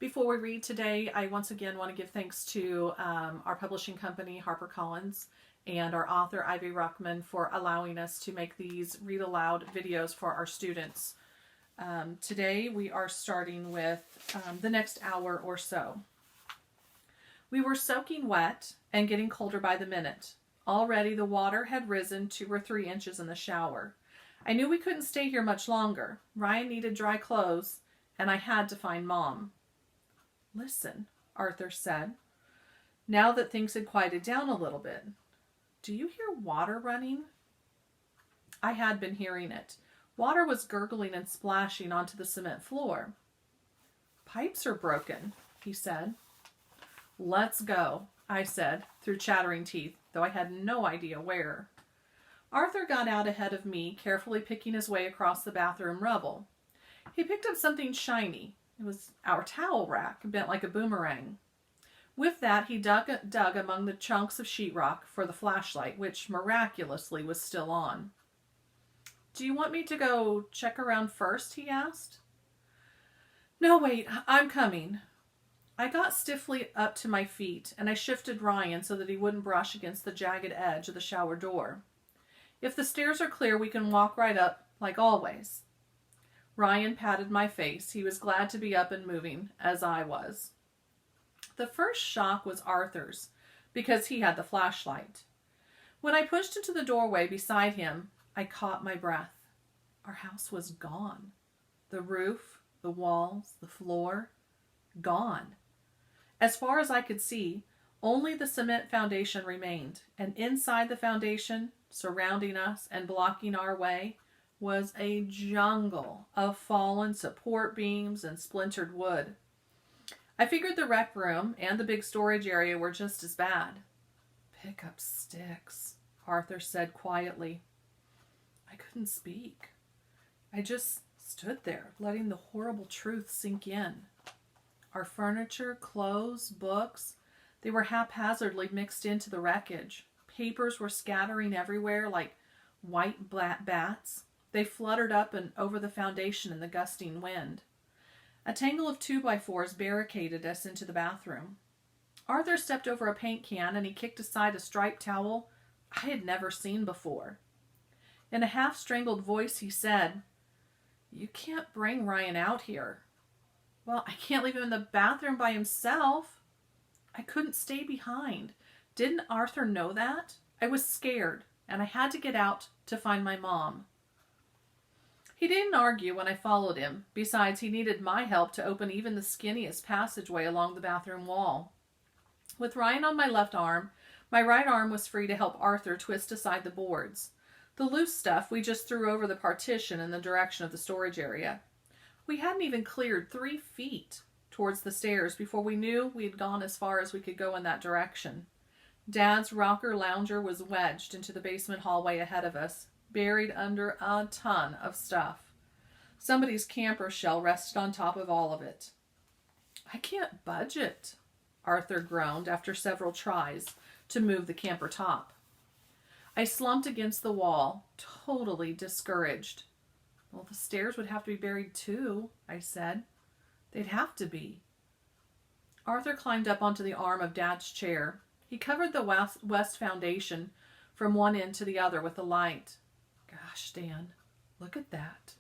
Before we read today, I once again want to give thanks to our publishing company, HarperCollins, and our author, Ivy Ruckman, for allowing us to make these read aloud videos for our students. Today we are starting with the next hour or so. We were soaking wet and getting colder by the minute. Already the water had risen 2 or 3 inches in the shower. I knew we couldn't stay here much longer. Ryan needed dry clothes, and I had to find Mom. "Listen," Arthur said, now that things had quieted down a little bit. "Do you hear water running?" I had been hearing it. Water was gurgling and splashing onto the cement floor. "Pipes are broken," he said. "Let's go," I said, through chattering teeth, though I had no idea where. Arthur got out ahead of me, carefully picking his way across the bathroom rubble. He picked up something shiny. It was our towel rack, bent like a boomerang. With that, he dug among the chunks of sheetrock for the flashlight, which miraculously was still on. "Do you want me to go check around first?" he asked. "No, wait, I'm coming." I got stiffly up to my feet, and I shifted Ryan so that he wouldn't brush against the jagged edge of the shower door. "If the stairs are clear, we can walk right up, like always." Ryan patted my face. He was glad to be up and moving, as I was. The first shock was Arthur's, because he had the flashlight. When I pushed into the doorway beside him, I caught my breath. Our house was gone. The roof, the walls, the floor, gone. As far as I could see, only the cement foundation remained, and inside the foundation, surrounding us and blocking our way, was a jungle of fallen support beams and splintered wood. I figured the rec room and the big storage area were just as bad. "Pick up sticks," Arthur said quietly. I couldn't speak. I just stood there, letting the horrible truth sink in. Our furniture, clothes, books, they were haphazardly mixed into the wreckage. Papers were scattering everywhere like white black bats. They fluttered up and over the foundation in the gusting wind. A tangle of 2x4s barricaded us into the bathroom. Arthur stepped over a paint can and he kicked aside a striped towel I had never seen before. In a half-strangled voice he said, "You can't bring Ryan out here." "Well, I can't leave him in the bathroom by himself." I couldn't stay behind. Didn't Arthur know that? I was scared, and I had to get out to find my mom. He didn't argue when I followed him. Besides, he needed my help to open even the skinniest passageway along the bathroom wall. With Ryan on my left arm, my right arm was free to help Arthur twist aside the boards. The loose stuff we just threw over the partition in the direction of the storage area. We hadn't even cleared 3 feet towards the stairs before we knew we had gone as far as we could go in that direction. Dad's rocker lounger was wedged into the basement hallway ahead of us, buried under a ton of stuff. Somebody's camper shell rested on top of all of it. "I can't budge it," Arthur groaned after several tries to move the camper top. I slumped against the wall, totally discouraged. "Well, the stairs would have to be buried too," I said. "They'd have to be." Arthur climbed up onto the arm of Dad's chair. He covered the west foundation from one end to the other with the light. "Gosh, Dan, look at that."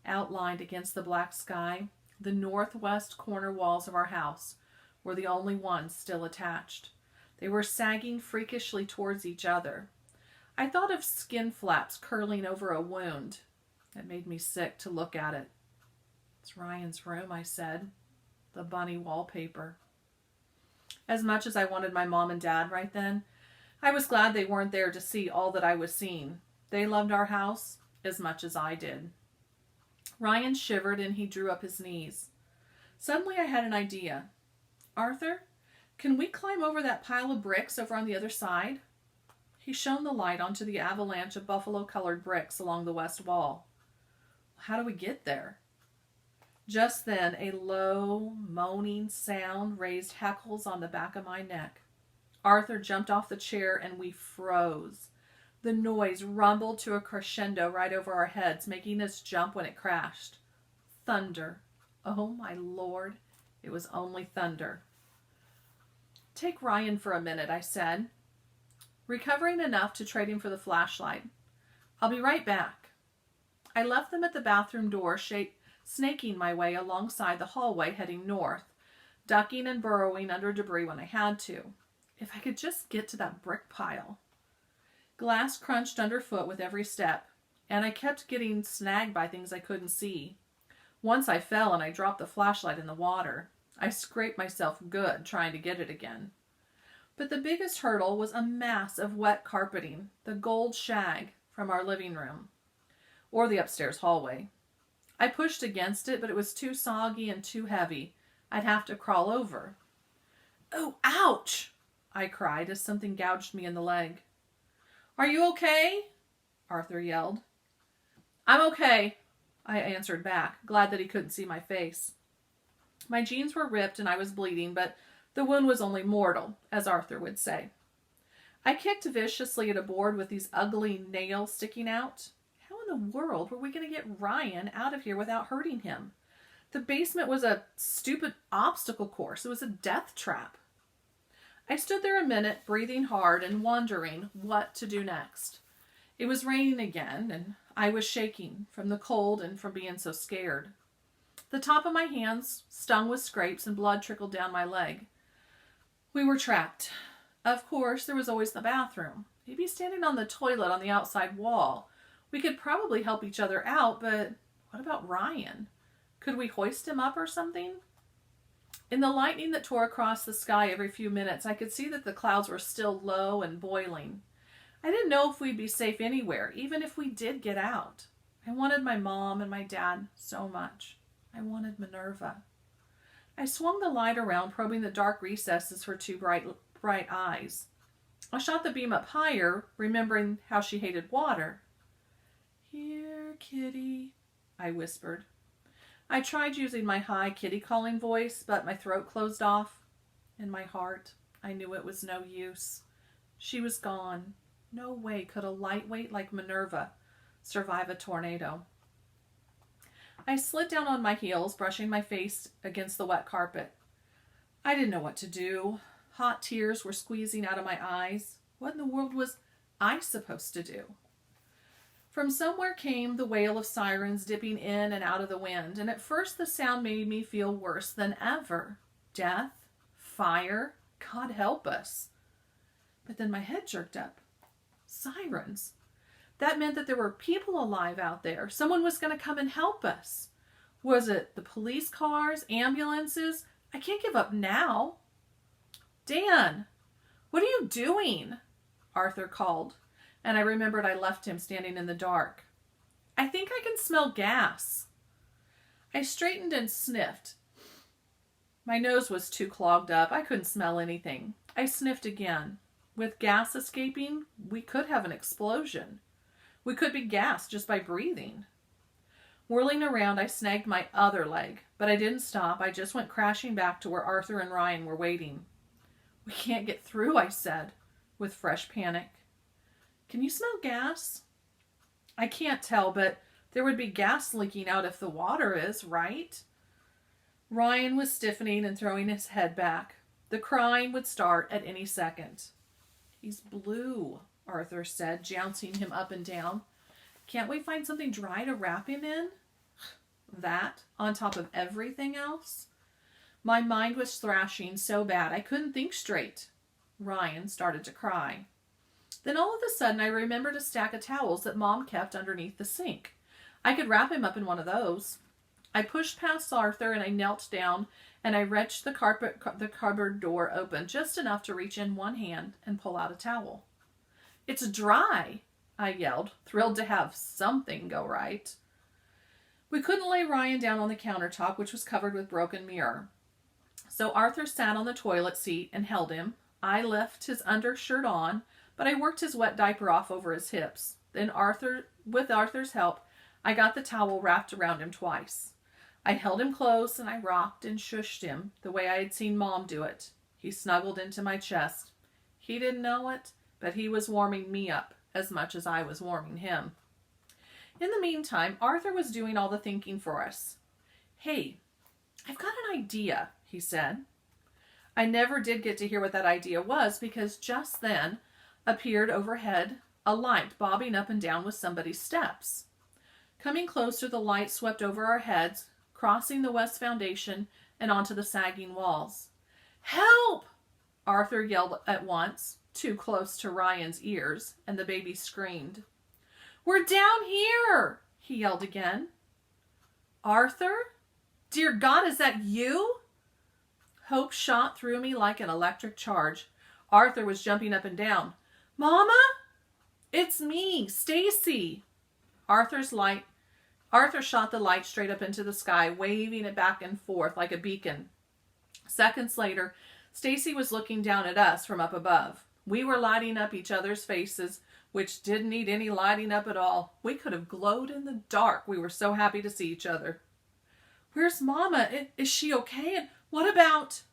Outlined against the black sky, the northwest corner walls of our house were the only ones still attached. They were sagging freakishly towards each other. I thought of skin flaps curling over a wound. It made me sick to look at it. "It's Ryan's room," I said. "The bunny wallpaper." As much as I wanted my mom and dad right then, I was glad they weren't there to see all that I was seeing. They loved our house as much as I did. Ryan shivered and he drew up his knees. Suddenly I had an idea. "Arthur, can we climb over that pile of bricks over on the other side?" He shone the light onto the avalanche of buffalo-colored bricks along the west wall. "How do we get there?" Just then, a low, moaning sound raised hackles on the back of my neck. Arthur jumped off the chair and we froze. The noise rumbled to a crescendo right over our heads, making us jump when it crashed. Thunder. Oh, my Lord. It was only thunder. "Take Ryan for a minute," I said, recovering enough to trade him for the flashlight. "I'll be right back." I left them at the bathroom door, snaking my way alongside the hallway heading north, ducking and burrowing under debris when I had to. If I could just get to that brick pile. Glass crunched underfoot with every step, and I kept getting snagged by things I couldn't see. Once I fell and I dropped the flashlight in the water. I scraped myself good trying to get it again. But the biggest hurdle was a mass of wet carpeting, the gold shag from our living room, or the upstairs hallway. I pushed against it, but it was too soggy and too heavy. I'd have to crawl over. "Oh, ouch!" I cried as something gouged me in the leg. "Are you okay?" Arthur yelled. "I'm okay," I answered back, glad that he couldn't see my face. My jeans were ripped and I was bleeding, but the wound was only mortal, as Arthur would say. I kicked viciously at a board with these ugly nails sticking out. How in the world were we going to get Ryan out of here without hurting him? The basement was a stupid obstacle course. It was a death trap. I stood there a minute, breathing hard and wondering what to do next. It was raining again, and I was shaking from the cold and from being so scared. The top of my hands stung with scrapes and blood trickled down my leg. We were trapped. Of course, there was always the bathroom. He'd be standing on the toilet on the outside wall. We could probably help each other out, but what about Ryan? Could we hoist him up or something? In the lightning that tore across the sky every few minutes, I could see that the clouds were still low and boiling. I didn't know if we'd be safe anywhere, even if we did get out. I wanted my mom and my dad so much. I wanted Minerva. I swung the light around, probing the dark recesses for two bright eyes. I shot the beam up higher, remembering how she hated water. "Here, kitty," I whispered. I tried using my high kitty-calling voice, but my throat closed off. In my heart, I knew it was no use. She was gone. No way could a lightweight like Minerva survive a tornado. I slid down on my heels, brushing my face against the wet carpet. I didn't know what to do. Hot tears were squeezing out of my eyes. What in the world was I supposed to do? From somewhere came the wail of sirens dipping in and out of the wind, and at first the sound made me feel worse than ever. Death? Fire? God help us. But then my head jerked up. Sirens. That meant that there were people alive out there. Someone was going to come and help us. Was it the police cars, ambulances? I can't give up now. "Dan, what are you doing?" Arthur called, and I remembered I left him standing in the dark. "I think I can smell gas." I straightened and sniffed. My nose was too clogged up. I couldn't smell anything. I sniffed again. With gas escaping, we could have an explosion. We could be gassed just by breathing. Whirling around, I snagged my other leg, but I didn't stop. I just went crashing back to where Arthur and Ryan were waiting. "We can't get through," I said, with fresh panic. "Can you smell gas?" "I can't tell, but there would be gas leaking out if the water is, right?" Ryan was stiffening and throwing his head back. The crying would start at any second. "He's blue," Arthur said, jouncing him up and down. "Can't we find something dry to wrap him in?" That, on top of everything else? My mind was thrashing so bad I couldn't think straight. Ryan started to cry. Then all of a sudden I remembered a stack of towels that Mom kept underneath the sink. I could wrap him up in one of those. I pushed past Arthur and I knelt down and I wrenched the cupboard door open just enough to reach in one hand and pull out a towel. "It's dry," I yelled, thrilled to have something go right. We couldn't lay Ryan down on the countertop, which was covered with broken mirror. So Arthur sat on the toilet seat and held him. I left his undershirt on, but I worked his wet diaper off over his hips. Then with Arthur's help, I got the towel wrapped around him twice. I held him close and I rocked and shushed him the way I had seen Mom do it. He snuggled into my chest. He didn't know it, but he was warming me up as much as I was warming him. In the meantime, Arthur was doing all the thinking for us. "Hey, "I've got an idea," he said. I never did get to hear what that idea was because just then appeared overhead a light bobbing up and down with somebody's steps. Coming closer, the light swept over our heads, crossing the west foundation and onto the sagging walls. "Help!" Arthur yelled at once, too close to Ryan's ears, and the baby screamed. "We're down here!" he yelled again. "Arthur? Dear God, is that you?" Hope shot through me like an electric charge. Arthur was jumping up and down. "Mama? It's me, Stacy." Arthur shot the light straight up into the sky, waving it back and forth like a beacon. Seconds later, Stacy was looking down at us from up above. We were lighting up each other's faces, which didn't need any lighting up at all. We could have glowed in the dark. We were so happy to see each other. "Where's Mama? Is she okay? And what about—"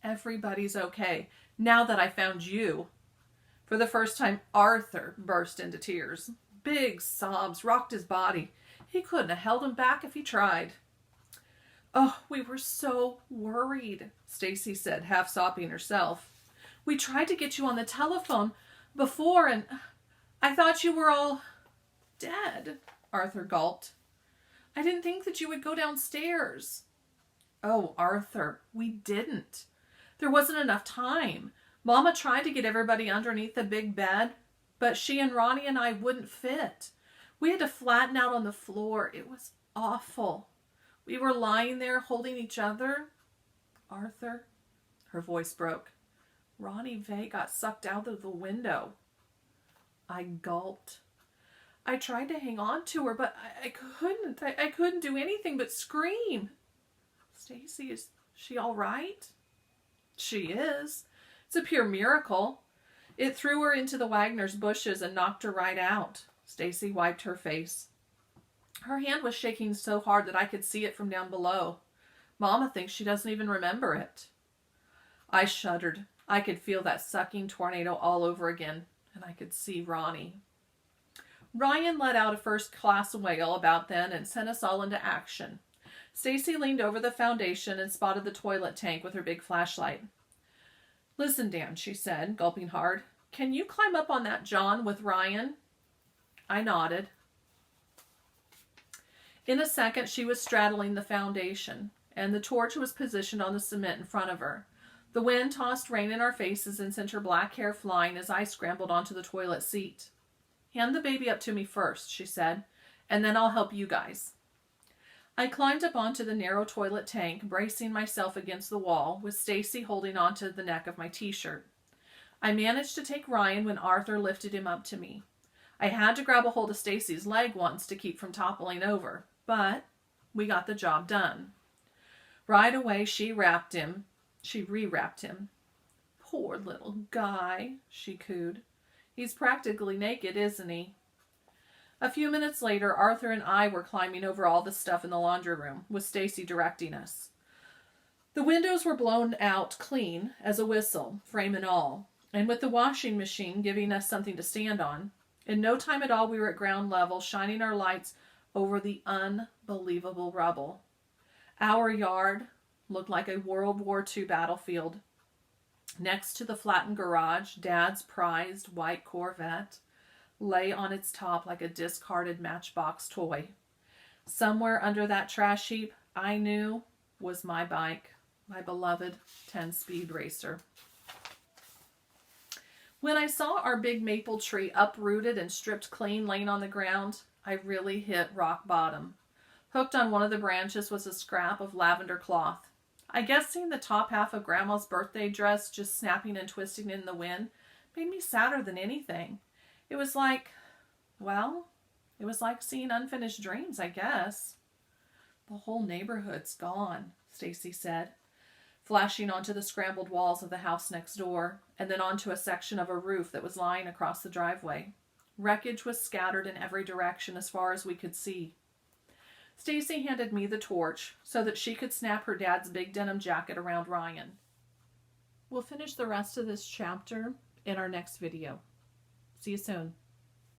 "Everybody's okay, now that I found you." For the first time, Arthur burst into tears. Big sobs rocked his body. He couldn't have held them back if he tried. "Oh, we were so worried," Stacy said, half sobbing herself. "We tried to get you on the telephone before, and I thought you were all dead." Arthur gulped. "I didn't think that you would go downstairs." "Oh, Arthur, we didn't. There wasn't enough time. Mama tried to get everybody underneath the big bed, but she and Ronnie and I wouldn't fit. We had to flatten out on the floor. It was awful. We were lying there holding each other. Arthur," her voice broke, "Ronnie Vay got sucked out of the window." I gulped. I tried to hang on to her, but I couldn't. I couldn't do anything but scream. "Stacy, is she all right?" "She is. It's a pure miracle. It threw her into the Wagner's bushes and knocked her right out." Stacy wiped her face. Her hand was shaking so hard that I could see it from down below. "Mama thinks she doesn't even remember it." I shuddered. I could feel that sucking tornado all over again, and I could see Ronnie. Ryan let out a first-class wail about then and sent us all into action. Stacy leaned over the foundation and spotted the toilet tank with her big flashlight. "Listen, Dan," she said, gulping hard. "Can you climb up on that John with Ryan?" I nodded. In a second, she was straddling the foundation, and the torch was positioned on the cement in front of her. The wind tossed rain in our faces and sent her black hair flying as I scrambled onto the toilet seat. "Hand the baby up to me first," she said, "and then I'll help you guys." I climbed up onto the narrow toilet tank, bracing myself against the wall, with Stacy holding onto the neck of my t-shirt. I managed to take Ryan when Arthur lifted him up to me. I had to grab a hold of Stacy's leg once to keep from toppling over, but we got the job done. Right away, she re-wrapped him. "Poor little guy," she cooed. "He's practically naked, isn't he?" A few minutes later, Arthur and I were climbing over all the stuff in the laundry room, with Stacy directing us. The windows were blown out clean as a whistle, frame and all, and with the washing machine giving us something to stand on, in no time at all we were at ground level, shining our lights over the unbelievable rubble. Our yard looked like a World War II battlefield. Next to the flattened garage, Dad's prized white Corvette lay on its top like a discarded Matchbox toy. Somewhere under that trash heap, I knew, was my bike, my beloved 10-speed racer. When I saw our big maple tree uprooted and stripped clean laying on the ground, I really hit rock bottom. Hooked on one of the branches was a scrap of lavender cloth. I guess seeing the top half of Grandma's birthday dress just snapping and twisting in the wind made me sadder than anything. It was like seeing unfinished dreams, I guess. "The whole neighborhood's gone," Stacy said, flashing onto the scrambled walls of the house next door, and then onto a section of a roof that was lying across the driveway. Wreckage was scattered in every direction as far as we could see. Stacy handed me the torch so that she could snap her dad's big denim jacket around Ryan. We'll finish the rest of this chapter in our next video. See you soon.